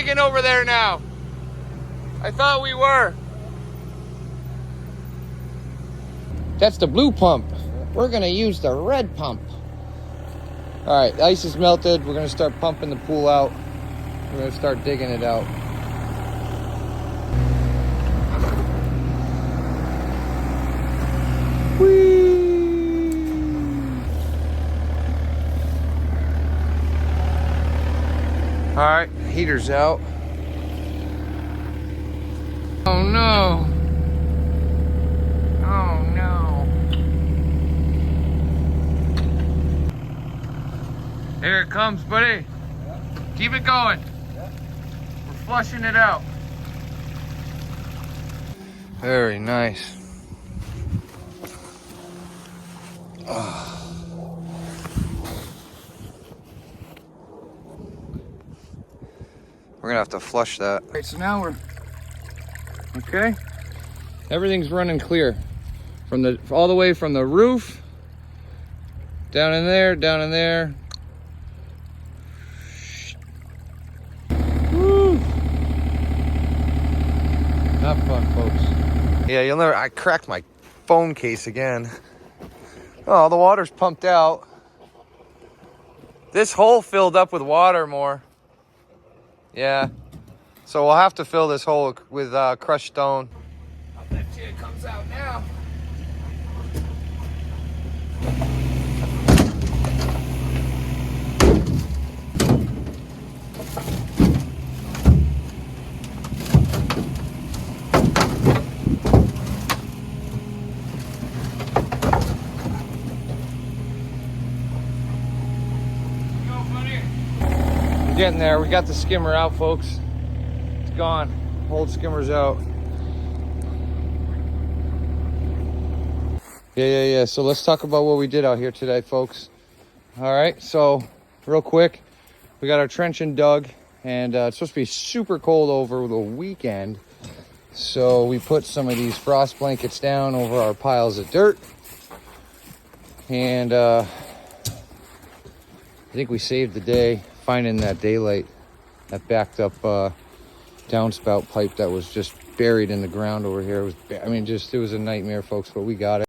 digging over there now. I thought we were. That's the blue pump. We're gonna use the red pump. All right, the ice is melted. We're gonna start pumping the pool out. We're gonna start digging it out. Whee! All right, heater's out. Oh no. Oh no. Here it comes, buddy. Yeah. Keep it going. Yeah. We're flushing it out. Very nice. We're gonna have to flush that. All right, so now we're okay. Everything's running clear from the all the way from the roof down in there, down in there. Woo! Not fun, folks. Yeah, you'll never. I cracked my phone case again. Oh, the water's pumped out. This hole filled up with water more. Yeah. So we'll have to fill this hole with crushed stone. I bet you it comes out now. Getting there. We got the skimmer out, folks. It's gone. Old skimmer's out. Yeah. So let's talk about what we did out here today, folks. All right. So real quick, we got our trenching dug, and it's supposed to be super cold over the weekend. So we put some of these frost blankets down over our piles of dirt, and I think we saved the day finding that daylight, that backed up downspout pipe that was just buried in the ground over here. It was, it was a nightmare, folks, but we got it.